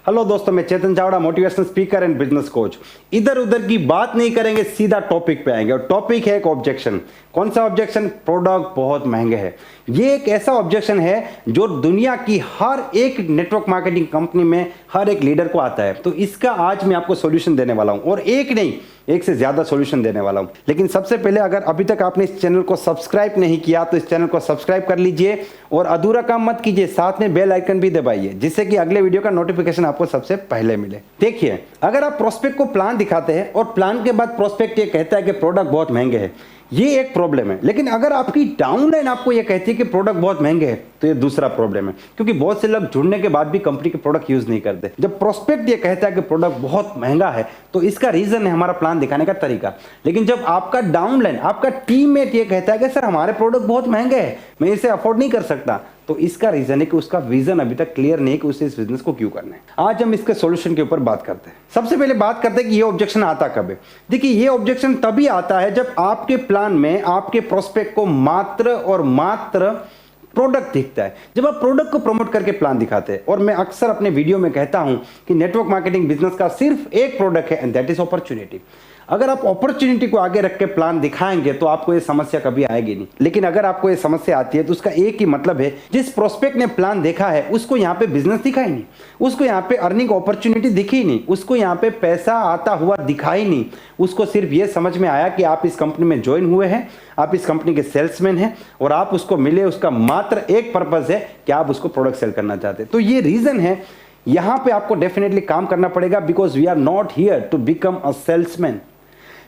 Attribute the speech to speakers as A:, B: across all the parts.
A: Hello दोस्तों, मैं Chetan Chavda, motivational speaker and business coach. इधर उधर की बात नहीं करेंगे, सीधा टॉपिक पे आएंगे। और टॉपिक है एक ऑब्जेक्शन। कौन सा ऑब्जेक्शन? प्रोडक्ट बहुत महंगे हैं। ये एक ऐसा ऑब्जेक्शन है जो दुनिया की हर एक नेटवर्क मार्केटिंग कंपनी में हर एक लीडर को आता है। तो इसका आज मैं आपको सॉल्यूशन देने वाला हूं, और एक नहीं, एक से ज्यादा सॉल्यूशन देने वाला हूं। लेकिन सबसे पहले, अगर अभी तक आपने इस चैनल को सब्सक्राइब नहीं किया तो इस चैनल को सब्सक्राइब कर लीजिए और अधूरा काम मत कीजिए, साथ में बेल आइकन भी दबाइए, जिससे कि अगले वीडियो का नोटिफिकेशन आपको सबसे पहले मिले। देखिए, अगर आप प्रोस्पेक्ट को प्लान दिखाते हैं और प्लान के बाद प्रोस्पेक्ट ये कहता है कि प्रोडक्ट बहुत महंगे हैं, ये एक प्रॉब्लम है। लेकिन अगर आपकी डाउनलाइन आपको ये कहती है कि प्रोडक्ट बहुत महंगे हैं, तो ये दूसरा प्रॉब्लम है, क्योंकि बहुत से लोग जुड़ने के बाद भी कंपनी के प्रोडक्ट यूज नहीं करते। जब प्रोस्पेक्ट ये कहता है कि प्रोडक्ट बहुत महंगा है, तो इसका रीजन है हमारा प्लान दिखाने का तरीका। लेकिन जब आपका डाउनलाइन, आपका टीममेट ये कहता है कि सर हमारे प्रोडक्ट बहुत महंगे हैं, मैं इसे अफोर्ड नहीं कर सकता, तो इसका रीजन है कि उसका विजन अभी तक क्लियर नहीं है कि उसे इस बिजनेस को क्यों करना है। आज हम इसके सॉल्यूशन के ऊपर बात करते हैं। सबसे पहले बात करते हैं कि ये ऑब्जेक्शन आता कब है। देखिए, ये ऑब्जेक्शन तभी आता है जब आपके प्लान में आपके प्रोस्पेक्ट को मात्र और मात्र प्रोडक्ट दिखता है। जब आप प्रोडक्ट को प्रमोट करके प्लान दिखाते हैं, और मैं अक्सर अपने वीडियो में कहता हूं कि नेटवर्क मार्केटिंग बिजनेस का सिर्फ एक प्रोडक्ट है, एंड दैट इज अपॉर्चुनिटी। अगर आप अपॉर्चुनिटी को आगे रख के प्लान दिखाएंगे तो आपको ये समस्या कभी आएगी नहीं। लेकिन अगर आपको ये समस्या आती है तो उसका एक ही मतलब है, जिस प्रोस्पेक्ट ने प्लान देखा है उसको यहाँ पे बिजनेस दिखा ही नहीं, उसको यहाँ पे अर्निंग अपॉर्चुनिटी दिखी ही नहीं, उसको यहाँ पे पैसा आता हुआ दिखा ही नहीं। उसको सिर्फ ये समझ में आया कि आप इस कंपनी में ज्वाइन हुए हैं, आप इस कंपनी के सेल्समैन हैं और आप उसको मिले, उसका मात्र एक पर्पज है कि आप उसको प्रोडक्ट सेल करना चाहते हैं। तो ये रीजन है। यहां पे आपको डेफिनेटली काम करना पड़ेगा, because we are not here to become a salesman.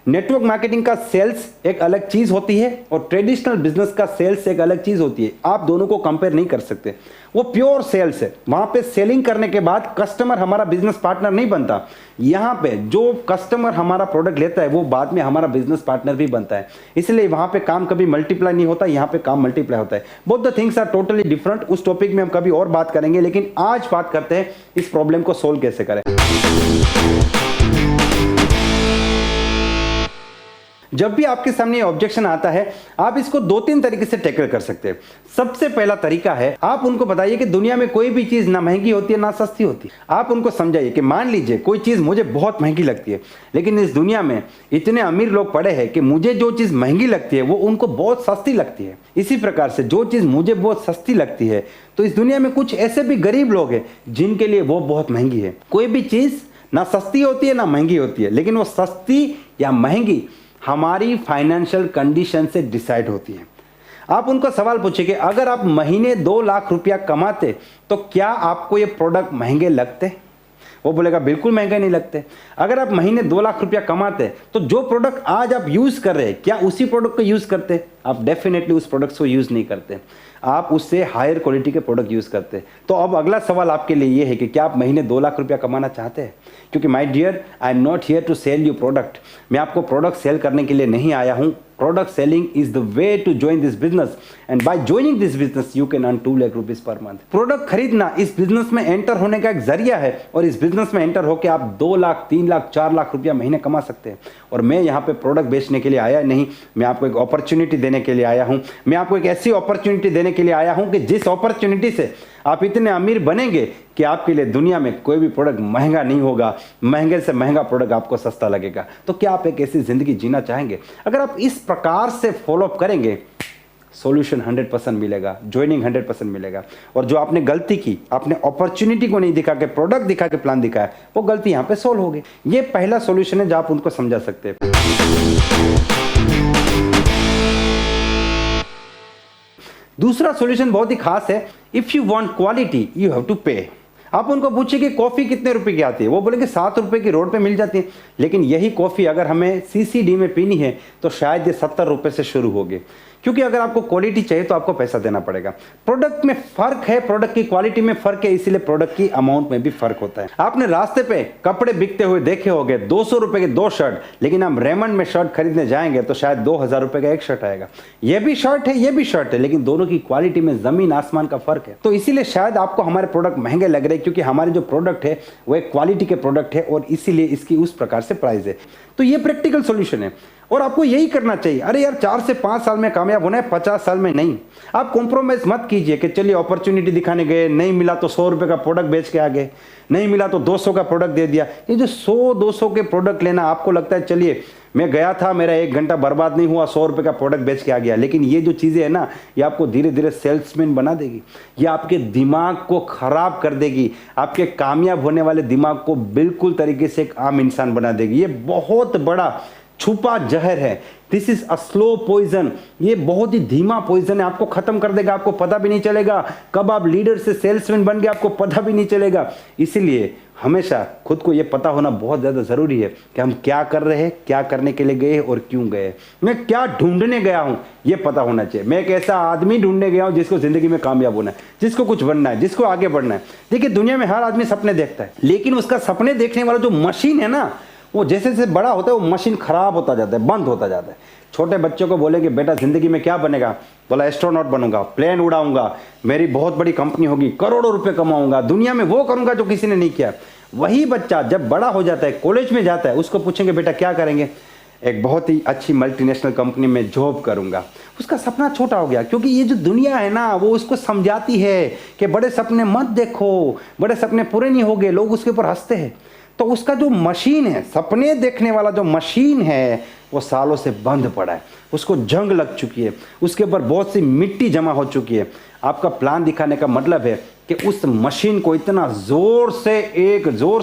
A: Network marketing का सेल्स एक अलग चीज होती है और ट्रेडिशनल बिजनेस का सेल्स एक अलग चीज होती है। आप दोनों को कंपेयर नहीं कर सकते। वो प्योर सेल्स है। वहां पे सेलिंग करने के बाद कस्टमर हमारा बिजनेस पार्टनर नहीं बनता। यहां पे जो कस्टमर हमारा प्रोडक्ट लेता है वो बाद में हमारा बिजनेस पार्टनर भी बनता है। इसलिए वहां पे काम कभी मल्टीप्लाई नहीं होता, यहां पे काम मल्टीप्लाई होता है। Both the things are totally different. उस टॉपिक में हम कभी और बात करेंगे, लेकिन आज बात करते हैं इस प्रॉब्लम को सोल्व कैसे करें। जब भी आपके सामने ऑब्जेक्शन आता है, आप इसको दो तीन तरीके से टैकल कर सकते हैं। सबसे पहला तरीका है, आप उनको बताइए कि दुनिया में कोई भी चीज ना महंगी होती है ना सस्ती होती है। आप उनको समझाइए कि मान लीजिए कोई चीज मुझे बहुत महंगी लगती है, लेकिन इस दुनिया में इतने अमीर लोग पड़े हैं कि मुझे जो चीज महंगी लगती है वो उनको बहुत सस्ती लगती है। इसी प्रकार से जो चीज मुझे बहुत सस्ती लगती है, तो इस दुनिया में कुछ ऐसे भी गरीब लोग हैं जिनके लिए वो बहुत महंगी है। कोई भी चीज ना सस्ती होती है ना महंगी होती है, लेकिन वो सस्ती या महंगी हमारी फाइनेंशियल कंडीशन से डिसाइड होती है। आप उनको सवाल पूछिए कि अगर आप महीने 2 लाख रुपया कमाते तो क्या आपको ये प्रोडक्ट महंगे लगते? वो बोलेगा बिल्कुल महंगे नहीं लगते। अगर आप महीने 2 लाख रुपया कमाते तो जो प्रोडक्ट आज आप यूज कर रहे हैं, क्या उसी प्रोडक्ट को यूज करते? आप डेफिनेटली उस प्रोडक्ट को यूज नहीं करते, आप उससे हायर क्वालिटी के प्रोडक्ट यूज करते। तो अब अगला सवाल आपके लिए ये है कि क्या आप महीने 2 लाख रुपया कमाना चाहते हैं? क्योंकि my dear, I am not here to sell you product. मैं आपको प्रोडक्ट सेल करने के लिए नहीं आया हूं। Product selling is the way to join this business, and by joining this business you can earn 2 lakh rupees per month. Product खरीदना इस बिजनेस में एंटर होने का एक जरिया है, और इस बिजनेस में एंटर होकर आप 2 लाख, 3 लाख, 4 लाख रुपया महीने कमा सकते हैं। और मैं यहाँ पे प्रोडक्ट बेचने के लिए आया नहीं, मैं आपको एक अपॉर्चुनिटी देने के लिए आया हूँ। मैं आपको एक ऐसी अपॉर्चुनिटी देने के लिए आया हूँ कि जिस अपॉर्चुनिटी से आप इतने अमीर बनेंगे कि आपके लिए दुनिया में कोई भी प्रोडक्ट महंगा नहीं होगा, महंगे से महंगा प्रोडक्ट आपको सस्ता लगेगा। तो क्या आप एक ऐसी जिंदगी जीना चाहेंगे? अगर आप इस प्रकार से फॉलो अप करेंगे, सॉल्यूशन 100% मिलेगा, ज्वाइनिंग 100% मिलेगा। और जो आपने गलती की, आपने अपॉर्चुनिटी को नहीं दिखा के प्रोडक्ट दिखा के प्लान दिखाया, वो गलती यहां पे सोल्व होगी। ये पहला सॉल्यूशन है जो आप उनको समझा सकते हैं। दूसरा सॉल्यूशन बहुत ही खास है। If you want quality you have to pay. आप उनको पूछिए कि कॉफी कितने रुपए की आती है, वो बोलेंगे 7 रुपए की रोड पे मिल जाती है। लेकिन यही कॉफी अगर हमें सीसीडी में पीनी है तो शायद ये 70 रुपए से शुरू होगी, क्योंकि अगर आपको क्वालिटी चाहिए तो आपको पैसा देना पड़ेगा। प्रोडक्ट में फर्क है, प्रोडक्ट की क्वालिटी में फर्क है, इसीलिए प्रोडक्ट की अमाउंट में भी फर्क होता है। आपने रास्ते पे कपड़े बिकते हुए देखे होंगे, 200 रुपए के 2 शर्ट, लेकिन हम रेमंड में शर्ट खरीदने जाएंगे तो शायद 2000 रुपए का एक शर्ट आएगा। ये भी शर्ट है, ये भी शर्ट है, लेकिन दोनों की क्वालिटी में जमीन आसमान का फर्क है। तो इसीलिए शायद आपको हमारे प्रोडक्ट महंगे लग रहे हैं, क्योंकि हमारे जो प्रोडक्ट है वो एक क्वालिटी के प्रोडक्ट है और इसीलिए इसकी उस प्रकार से प्राइस है। तो ये प्रैक्टिकल सॉल्यूशन है। और आपको यही करना चाहिए। अरे यार 4 से 5 साल में कामयाब होना है, 50 साल में नहीं। आप कॉम्प्रोमाइज मत कीजिए कि चलिए अपॉर्चुनिटी दिखाने गए, नहीं मिला तो 100 रुपये का प्रोडक्ट बेच के आ गए, नहीं मिला तो 200 का प्रोडक्ट दे दिया। ये जो 100-200 के प्रोडक्ट लेना, आपको लगता है चलिए मैं गया था, मेरा 1 घंटा बर्बाद नहीं हुआ, 100 रुपये का प्रोडक्ट बेच के आ गया। लेकिन ये जो चीज़ें है ना, ये आपको धीरे धीरे सेल्समैन बना देगी, ये आपके दिमाग को खराब कर देगी, आपके कामयाब होने वाले दिमाग को बिल्कुल तरीके से एक आम इंसान बना देगी। ये बहुत बड़ा छुपा जहर है। This is a slow poison. ये बहुत ही धीमा पॉइजन है, आपको खत्म कर देगा, आपको पता भी नहीं चलेगा। कब आप लीडर से सेल्समैन बन गए आपको पता भी नहीं चलेगा। इसीलिए हमेशा खुद को यह पता होना बहुत ज्यादा जरूरी है कि हम क्या कर रहे हैं, क्या करने के लिए गए और क्यों गए, मैं क्या ढूंढने गया हूं, यह पता होना चाहिए। मैं एक ऐसा आदमी ढूंढने गया हूं जिसको जिंदगी में कामयाब होना है, जिसको कुछ बनना है, जिसको आगे बढ़ना है। देखिए दुनिया में हर आदमी सपने देखता है, लेकिन उसका सपने देखने वाला जो मशीन है ना, वो जैसे जैसे बड़ा होता है वो मशीन खराब होता जाता है, बंद होता जाता है। छोटे बच्चों को बोलेंगे बेटा जिंदगी में क्या बनेगा, बोला एस्ट्रोनॉट बनूंगा, प्लेन उड़ाऊंगा, मेरी बहुत बड़ी कंपनी होगी, करोड़ों रुपए कमाऊंगा, दुनिया में वो करूंगा जो किसी ने नहीं किया। वही बच्चा जब बड़ा हो जाता है, कॉलेज में जाता है, उसको पूछेंगे बेटा क्या करेंगे, एक बहुत ही अच्छी मल्टीनेशनल कंपनी में जॉब करूंगा। उसका सपना छोटा हो गया, क्योंकि ये जो दुनिया है ना वो उसको समझाती है कि बड़े सपने मत देखो, बड़े सपने पूरे नहीं होंगे, लोग उसके ऊपर हंसते हैं। तो उसका जो मशीन है, सपने देखने वाला जो मशीन है, वो सालों से बंद पड़ा है, उसको जंग लग चुकी है, उसके ऊपर बहुत सी मिट्टी जमा हो चुकी है। आपका प्लान दिखाने का मतलब है कि उस मशीन को इतना जोर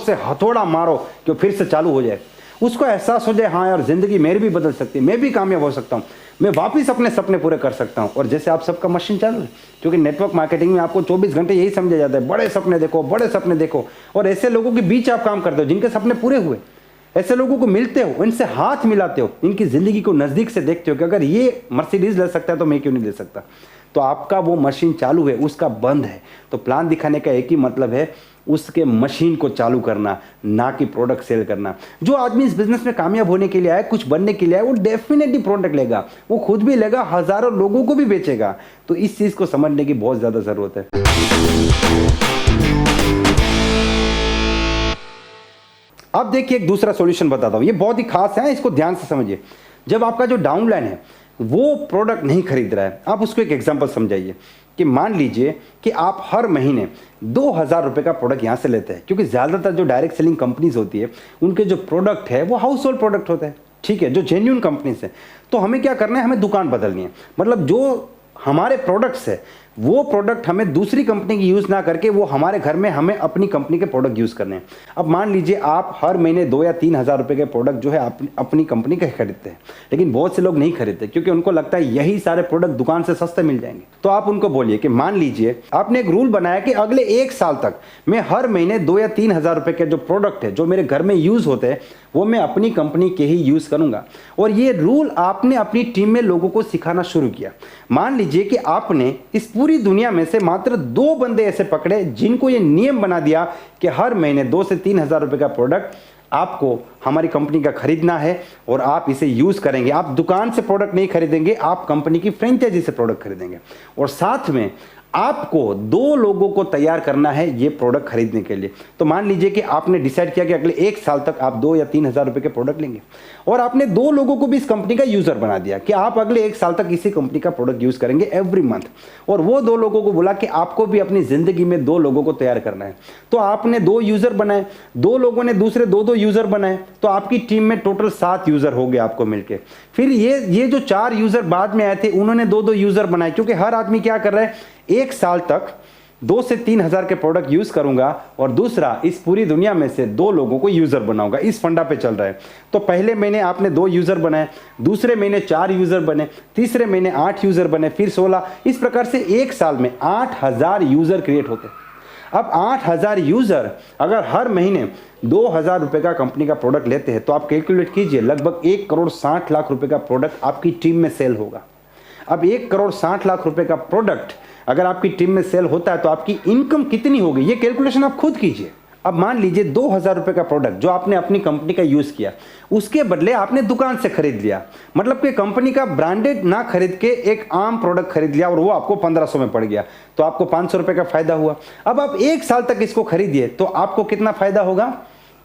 A: से हथौड़ा मारो कि वो फिर से चालू हो जाए, उसको एहसास हो जाए हाँ यार जिंदगी मेरी भी बदल सकती है, मैं भी कामयाब हो सकता हूँ, मैं वापस अपने सपने पूरे कर सकता हूँ। और जैसे आप सबका मशीन चालू है, क्योंकि नेटवर्क मार्केटिंग में आपको 24 घंटे यही समझा जाता है, बड़े सपने देखो, बड़े सपने देखो। और ऐसे लोगों के बीच आप काम करते हो जिनके सपने पूरे हुए, ऐसे लोगों को मिलते हो, इनसे हाथ मिलाते हो, इनकी जिंदगी को नजदीक से देखते हो कि अगर ये मर्सिडीज ले सकता है तो मैं क्यों नहीं ले सकता। तो आपका वो मशीन चालू है, उसका बंद है। तो प्लान दिखाने का एक ही मतलब है, उसके मशीन को चालू करना, ना कि प्रोडक्ट सेल करना। जो आदमी इस बिजनेस में कामयाब होने के लिए आया, कुछ बनने के लिए आया, वो डेफिनेटली प्रोडक्ट लेगा, वो खुद भी लेगा, हजारों लोगों को भी बेचेगा। तो इस चीज को समझने की बहुत ज्यादा जरूरत है। अब देखिए एक दूसरा सॉल्यूशन बताता हूं, ये बहुत ही खास है, इसको ध्यान से समझिए। जब आपका जो डाउनलाइन है वो प्रोडक्ट नहीं खरीद रहा है, आप उसको एक एग्जांपल समझाइए कि मान लीजिए कि आप हर महीने 2000 रुपए का प्रोडक्ट यहां से लेते हैं, क्योंकि ज्यादातर जो डायरेक्ट सेलिंग कंपनीज होती है उनके जो प्रोडक्ट है वो हाउस होल्ड प्रोडक्ट होते हैं, ठीक है, जो जेन्युइन कंपनीज है। तो हमें क्या करना है, हमें दुकान बदलनी है। मतलब जो हमारे प्रोडक्ट्स है वो प्रोडक्ट हमें दूसरी कंपनी की यूज ना करके वो हमारे घर में हमें अपनी कंपनी के प्रोडक्ट यूज करने हैं। अब मान लीजिए आप हर महीने 2 या 3 हज़ार रुपए के प्रोडक्ट जो है अपनी कंपनी के खरीदते हैं, लेकिन बहुत से लोग नहीं खरीदते क्योंकि उनको लगता है यही सारे प्रोडक्ट दुकान से सस्ते मिल जाएंगे। तो आप उनको बोलिए कि मान लीजिए आपने एक रूल बनाया कि अगले 1 साल तक मैं हर महीने 2 या 3 हज़ार रुपए के जो प्रोडक्ट है जो मेरे घर में यूज होते हैं वो मैं अपनी कंपनी के ही यूज करूंगा। और ये रूल आपने अपनी टीम में लोगों को सिखाना शुरू किया। मान लीजिए कि आपने इस पूरी दुनिया में से मात्र 2 बंदे ऐसे पकड़े जिनको ये नियम बना दिया कि हर महीने 2 से 3 हज़ार रुपए का प्रोडक्ट आपको हमारी कंपनी का खरीदना है और आप इसे यूज करेंगे। आप दुकान से प्रोडक्ट नहीं खरीदेंगे, आप कंपनी की फ्रेंचाइजी से प्रोडक्ट खरीदेंगे। और साथ में आपको 2 लोगों को तैयार करना है ये प्रोडक्ट खरीदने के लिए। तो मान लीजिए कि आपने डिसाइड किया कि अगले 1 साल तक आप 2 या 3 हज़ार रुपए के प्रोडक्ट लेंगे और आपने 2 लोगों को भी इस कंपनी का यूजर बना दिया कि आप अगले 1 साल तक इसी कंपनी का प्रोडक्ट यूज करेंगे एवरी मंथ। और वो 2 लोगों को बोला कि आपको भी अपनी जिंदगी में 2 लोगों को तैयार करना है। तो आपने 2 यूजर बनाए, 2 लोगों ने दूसरे 2-2 यूजर बनाए, तो आपकी टीम में टोटल 7 यूजर हो गए आपको मिलके। फिर ये जो 4 यूजर बाद में आए थे उन्होंने 2-2 यूजर बनाए, क्योंकि हर आदमी क्या कर रहा है, 1 साल तक 2 से 3 हज़ार के प्रोडक्ट यूज करूंगा और दूसरा इस पूरी दुनिया में से 2 लोगों को यूजर बनाऊंगा। इस फंडा पे चल रहा है। तो पहले महीने आपने 2 यूजर बनाए, दूसरे महीने 4 यूजर बने, तीसरे महीने 8 यूजर बने, फिर 16। इस प्रकार से 1 साल में 8000 यूजर क्रिएट होते हैं। अब 8000 यूजर अगर हर महीने 2000 रुपए का कंपनी का प्रोडक्ट लेते हैं तो आप कैलकुलेट कीजिए, लगभग 1 करोड़ 60 लाख रुपए का प्रोडक्ट आपकी टीम में सेल होगा। अब 1 करोड़ 60 लाख रुपए का प्रोडक्ट अगर आपकी टीम में सेल होता है तो आपकी इनकम कितनी होगी, ये कैलकुलेशन आप खुद कीजिए। अब मान लीजिए 2000 रुपए का प्रोडक्ट जो आपने अपनी कंपनी का यूज किया, उसके बदले आपने दुकान से खरीद लिया, मतलब कि कंपनी का ब्रांडेड ना खरीद के एक आम प्रोडक्ट खरीद लिया और वो आपको 1500 में पड़ गया, तो आपको 500 रुपए का फायदा हुआ। अब आप 1 साल तक इसको खरीदिए तो आपको कितना फायदा होगा,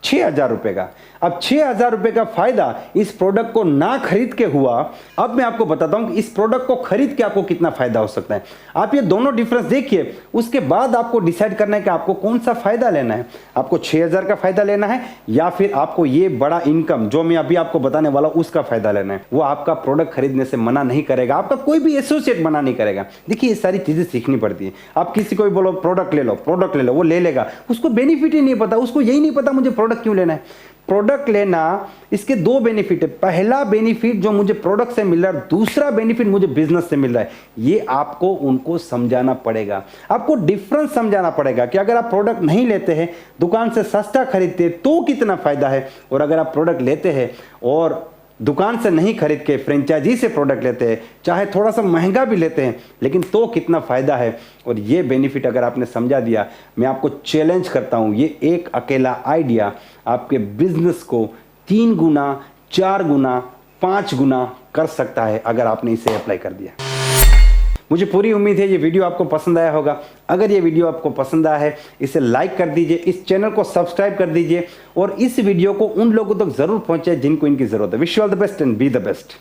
A: 6,000 रुपए का। अब 6,000 रुपए का फायदा इस प्रोडक्ट को ना खरीद के हुआ। अब मैं आपको बताता हूं कि इस प्रोडक्ट को खरीद के आपको कितना फायदा हो सकता है। आप ये दोनों डिफरेंस देखिए, उसके बाद आपको डिसाइड करना है कि आपको कौन सा फायदा लेना है। आपको 6,000 का फायदा लेना है या फिर आपको ये बड़ा इनकम जो मैं अभी आपको बताने वाला हूं उसका फायदा लेना है। वो आपका प्रोडक्ट खरीदने से मना नहीं करेगा, आपका कोई भी एसोसिएट मना नहीं करेगा। देखिए, ये सारी चीजें सीखनी पड़ती है। आप किसी को भी बोलो प्रोडक्ट ले लो, प्रोडक्ट ले लो, वो ले लेगा। उसको बेनिफिट ही नहीं पता, उसको यही नहीं पता मुझे प्रोडक्ट क्यों लेना है। प्रोडक्ट लेना, इसके दो बेनिफिट है। पहला बेनिफिट जो मुझे प्रोडक्ट से मिल रहा है, दूसरा बेनिफिट मुझे बिजनेस से मिल रहा है। ये आपको उनको समझाना पड़ेगा, आपको डिफरेंस समझाना पड़ेगा कि अगर आप प्रोडक्ट नहीं लेते हैं, दुकान से सस्ता खरीदते हैं तो कितना फायदा है, और अगर आप प्रोडक्ट लेते हैं और दुकान से नहीं खरीद के फ्रेंचाइजी से प्रोडक्ट लेते हैं, चाहे थोड़ा सा महंगा भी लेते हैं, लेकिन तो कितना फायदा है। और ये बेनिफिट अगर आपने समझा दिया, मैं आपको चैलेंज करता हूं, ये एक अकेला आइडिया आपके बिजनेस को 3 गुना, 4 गुना, 5 गुना कर सकता है अगर आपने इसे अप्लाई कर दिया। मुझे पूरी उम्मीद है ये वीडियो आपको पसंद आया होगा। अगर ये वीडियो आपको पसंद आया है, इसे लाइक कर दीजिए, इस चैनल को सब्सक्राइब कर दीजिए और इस वीडियो को उन लोगों तक जरूर पहुंचाए जिनको इनकी जरूरत है। Wish you all the best and be the best.